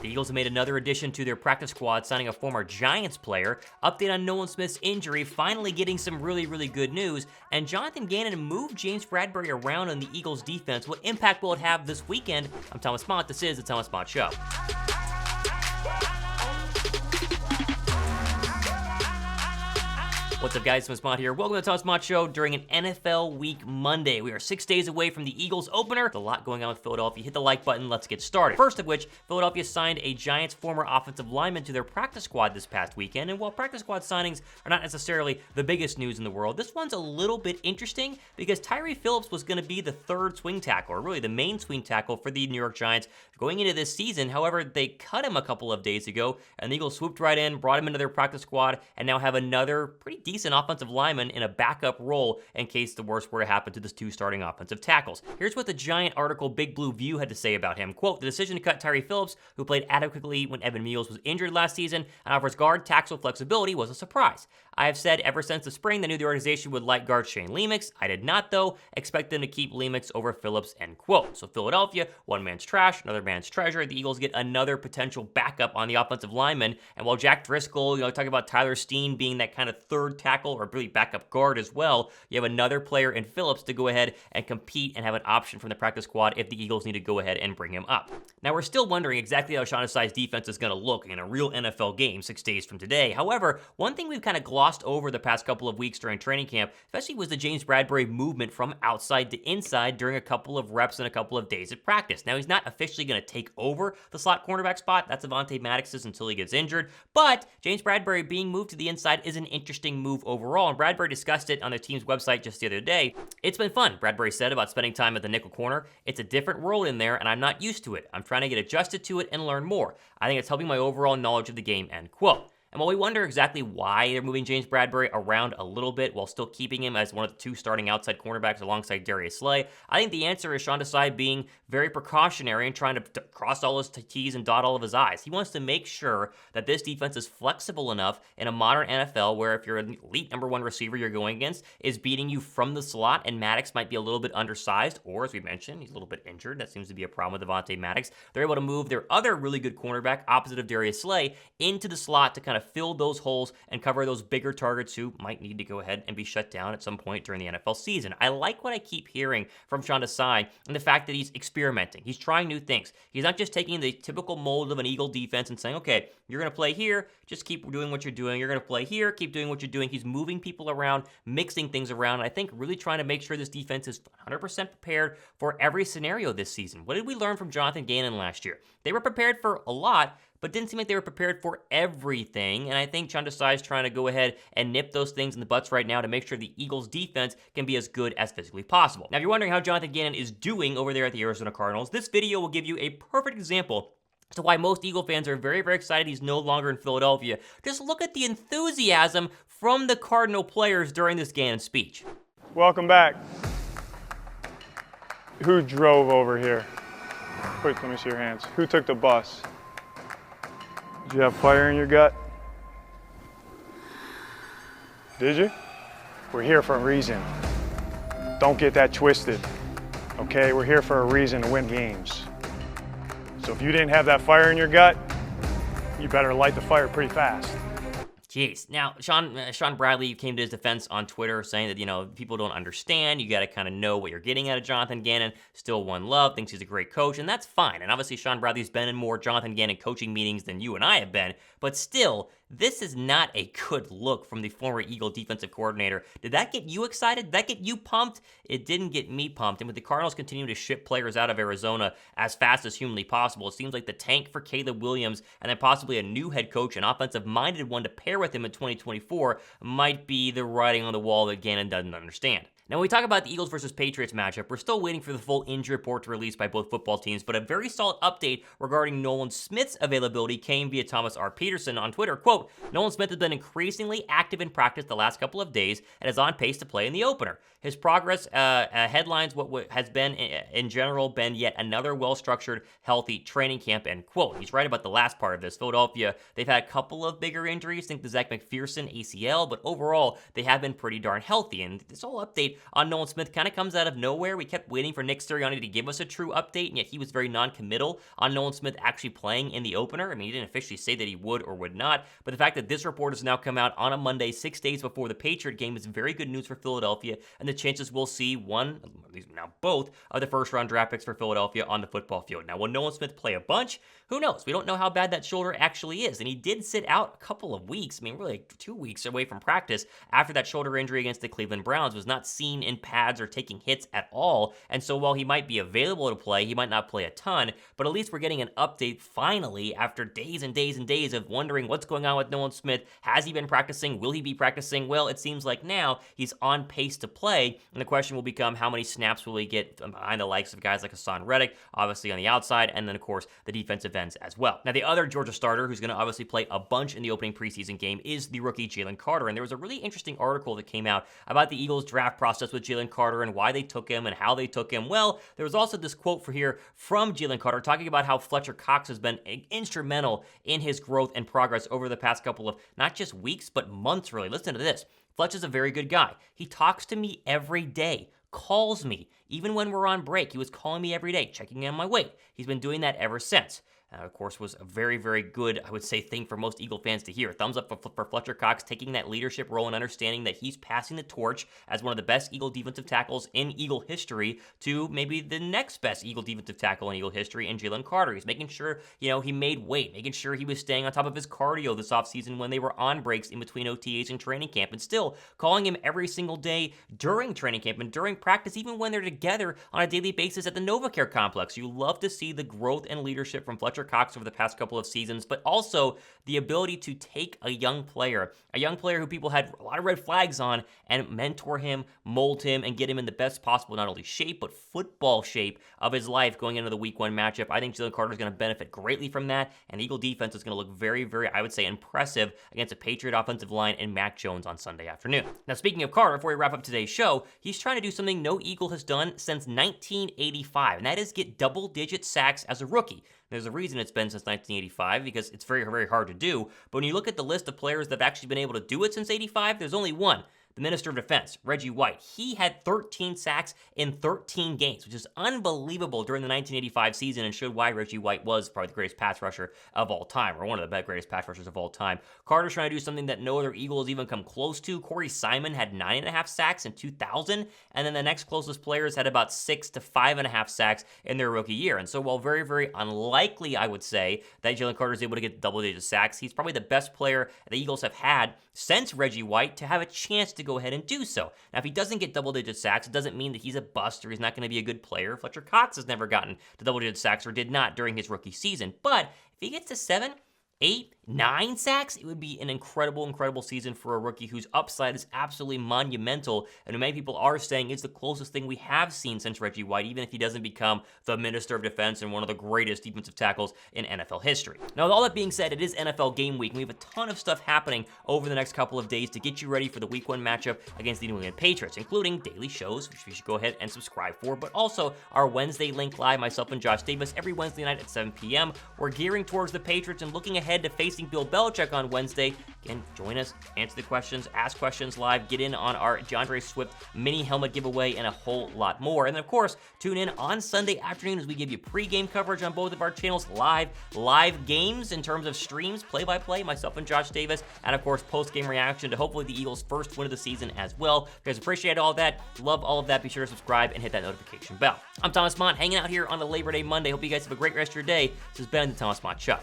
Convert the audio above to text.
The Eagles have made another addition to their practice squad, signing a former Giants player. Update on Nolan Smith's injury, finally getting some really good news. And Jonathan Gannon moved James Bradberry around on the Eagles defense. What impact will it have this weekend? I'm Thomas Mott. This is the Thomas Mott Show. What's up, guys? Thomas Mott here. Welcome to the Thomas Mott Show during an NFL Week Monday. We are 6 days away from the Eagles opener. There's a lot going on with Philadelphia. Hit the like button. Let's get started. First of which, Philadelphia signed a Giants former offensive lineman to their practice squad this past weekend. And while practice squad signings are not necessarily the biggest news in the world, this one's a little bit interesting because Tyree Phillips was going to be the third swing tackle, or really the main swing tackle for the New York Giants going into this season. However, they cut him a couple of days ago, and the Eagles swooped right in, brought him into their practice squad, and now have another pretty decent offensive lineman in a backup role in case the worst were to happen to the two starting offensive tackles. Here's what the Giant article Big Blue View had to say about him. Quote, "The decision to cut Tyree Phillips, who played adequately when Evan Meals was injured last season and offers guard tackle flexibility, was a surprise. I have said ever since the spring that I knew the organization would like guard Shane Lemix. I did not, though, expect them to keep Lemix over Phillips," end quote. So Philadelphia, one man's trash, another man's treasure. The Eagles get another potential backup on the offensive lineman. And while Jack Driscoll, talking about Tyler Steen being that kind of third tackle or really backup guard as well, you have another player in Phillips to go ahead and compete and have an option from the practice squad if the Eagles need to go ahead and bring him up. Now, we're still wondering exactly how Sean Desai's defense is going to look in a real NFL game 6 days from today. However, one thing we've kind of glossed over the past couple of weeks during training camp, especially, was the James Bradberry movement from outside to inside during a couple of reps and a couple of days of practice. Now, he's not officially going to take over the slot cornerback spot. That's Avonte Maddox's until he gets injured. But James Bradberry being moved to the inside is an interesting move overall, and Bradberry discussed it on their team's website just the other day. "It's been fun," Bradberry said about spending time at the nickel corner. "It's a different world in there, and I'm not used to it. I'm trying to get adjusted to it and learn more. I think it's helping my overall knowledge of the game," end quote. And while we wonder exactly why they're moving James Bradberry around a little bit while still keeping him as one of the two starting outside cornerbacks alongside Darius Slay, I think the answer is Sean Desai being very precautionary and trying to cross all his T's and dot all of his I's. He wants to make sure that this defense is flexible enough in a modern NFL where if you're an elite number one receiver you're going against is beating you from the slot, and Maddox might be a little bit undersized, or as we mentioned, he's a little bit injured. That seems to be a problem with Avonte Maddox. They're able to move their other really good cornerback opposite of Darius Slay into the slot to kind of fill those holes and cover those bigger targets who might need to go ahead and be shut down at some point during the NFL season. I like what I keep hearing from Sean Desai and the fact that he's experimenting. He's trying new things. He's not just taking the typical mold of an Eagle defense and saying, okay, you're going to play here, just keep doing what you're doing. You're going to play here, keep doing what you're doing. He's moving people around, mixing things around, and I think really trying to make sure this defense is 100% prepared for every scenario this season. What did we learn from Jonathan Gannon last year? They were prepared for a lot, but didn't seem like they were prepared for everything. And I think Sean Desai is trying to go ahead and nip those things in the butts right now to make sure the Eagles defense can be as good as physically possible. Now, if you're wondering how Jonathan Gannon is doing over there at the Arizona Cardinals, this video will give you a perfect example as to why most Eagle fans are very excited he's no longer in Philadelphia. Just look at the enthusiasm from the Cardinal players during this Gannon speech. Welcome back. Who drove over here? Quick, let me see your hands. Who took the bus? Did you have fire in your gut? Did you? We're here for a reason. Don't get that twisted, okay? We're here for a reason to win games. So if you didn't have that fire in your gut, you better light the fire pretty fast. Jeez. Now, Sean Bradley came to his defense on Twitter saying that, people don't understand. You got to kind of know what you're getting out of Jonathan Gannon. Still one love, thinks he's a great coach, and that's fine. And obviously, Sean Bradley's been in more Jonathan Gannon coaching meetings than you and I have been. But still, this is not a good look from the former Eagle defensive coordinator. Did that get you excited? Did that get you pumped? It didn't get me pumped. And with the Cardinals continuing to ship players out of Arizona as fast as humanly possible, it seems like the tank for Caleb Williams and then possibly a new head coach, an offensive-minded one to pair with him in 2024, might be the writing on the wall that Gannon doesn't understand. Now, when we talk about the Eagles versus Patriots matchup, we're still waiting for the full injury report to release by both football teams, but a very solid update regarding Nolan Smith's availability came via Thomas R. Peterson on Twitter. Quote, "Nolan Smith has been increasingly active in practice the last couple of days and is on pace to play in the opener. His progress headlines what has been, in general, been yet another well-structured, healthy training camp," end quote. He's right about the last part of this. Philadelphia, they've had a couple of bigger injuries, think the Zach McPherson ACL, but overall, they have been pretty darn healthy, and this whole update update on Nolan Smith kind of comes out of nowhere. We kept waiting for Nick Sirianni to give us a true update, and yet he was very non-committal on Nolan Smith actually playing in the opener. I mean, he didn't officially say that he would or would not, but the fact that this report has now come out on a Monday, 6 days before the Patriot game, is very good news for Philadelphia, and the chances we'll see one, at least now both, of the first-round draft picks for Philadelphia on the football field. Now, will Nolan Smith play a bunch? Who knows? We don't know how bad that shoulder actually is, and he did sit out a couple of weeks, I mean, really 2 weeks away from practice after that shoulder injury against the Cleveland Browns, was not seen in pads or taking hits at all, and so while he might be available to play, he might not play a ton, but at least we're getting an update finally after days and days and days of wondering what's going on with Nolan Smith. Has he been practicing? Will he be practicing? Well, it seems like now he's on pace to play, and the question will become how many snaps will he get behind the likes of guys like Hassan Reddick, obviously on the outside, and then of course the defensive ends as well. Now the other Georgia starter who's going to obviously play a bunch in the opening preseason game is the rookie Jalen Carter, and there was a really interesting article that came out about the Eagles draft process with Jalen Carter and why they took him and how they took him. Well, there was also this quote for here from Jalen Carter talking about how Fletcher Cox has been instrumental in his growth and progress over the past couple of not just weeks but months really. Listen to this. Fletch is a very good guy. He talks to me every day, calls me. Even when we're on break, he was calling me every day, checking in on my weight. He's been doing that ever since. Of course, was a very, very good, I would say, thing for most Eagle fans to hear. Thumbs up for Fletcher Cox taking that leadership role and understanding that he's passing the torch as one of the best Eagle defensive tackles in Eagle history to maybe the next best Eagle defensive tackle in Eagle history in Jalen Carter. He's making sure, he made weight, making sure he was staying on top of his cardio this offseason when they were on breaks in between OTAs and training camp, and still calling him every single day during training camp and during practice, even when they're together on a daily basis at the NovaCare complex. You love to see the growth and leadership from Fletcher Cox over the past couple of seasons, but also the ability to take a young player who people had a lot of red flags on, and mentor him, mold him, and get him in the best possible, not only shape, but football shape of his life going into the Week 1 matchup. I think Jalen Carter is going to benefit greatly from that, and the Eagle defense is going to look very, very, I would say, impressive against a Patriot offensive line and Mac Jones on Sunday afternoon. Now, speaking of Carter, before we wrap up today's show, he's trying to do something no Eagle has done since 1985, and that is get double-digit sacks as a rookie. There's a reason it's been since 1985, because it's very, very hard to do. But when you look at the list of players that have actually been able to do it since 85, there's only one. The Minister of Defense, Reggie White. He had 13 sacks in 13 games, which is unbelievable during the 1985 season, and showed why Reggie White was probably the greatest pass rusher of all time, or one of the greatest pass rushers of all time. Carter's trying to do something that no other Eagle has even come close to. Corey Simon had 9.5 sacks in 2000, and then the next closest players had about 6 to 5.5 sacks in their rookie year. And so while very, very unlikely, I would say, that Jalen Carter is able to get double-digit sacks, he's probably the best player the Eagles have had since Reggie White to have a chance to go ahead and do so. Now, if he doesn't get double-digit sacks, it doesn't mean that he's a bust or he's not going to be a good player. Fletcher Cox has never gotten to double-digit sacks, or did not during his rookie season. But if he gets to 7, 8, 9 sacks, it would be an incredible, incredible season for a rookie whose upside is absolutely monumental, and who many people are saying is the closest thing we have seen since Reggie White, even if he doesn't become the Minister of Defense and one of the greatest defensive tackles in NFL history. Now, with all that being said, it is NFL game week, and we have a ton of stuff happening over the next couple of days to get you ready for the Week 1 matchup against the New England Patriots, including daily shows, which you should go ahead and subscribe for, but also our Wednesday Link Live, myself and Josh Davis, every Wednesday night at 7 p.m. We're gearing towards the Patriots and looking ahead to facing Bill Belichick on Wednesday. Again, join us, answer the questions, ask questions live, get in on our DeAndre Swift mini helmet giveaway, and a whole lot more. And then, of course, tune in on Sunday afternoon as we give you pregame coverage on both of our channels, live games in terms of streams, play-by-play, myself and Josh Davis, and, of course, post-game reaction to hopefully the Eagles' first win of the season as well. If you guys appreciate all of that, love all of that, be sure to subscribe and hit that notification bell. I'm Thomas Mott, hanging out here on a Labor Day Monday. Hope you guys have a great rest of your day. This has been the Thomas Mott Show.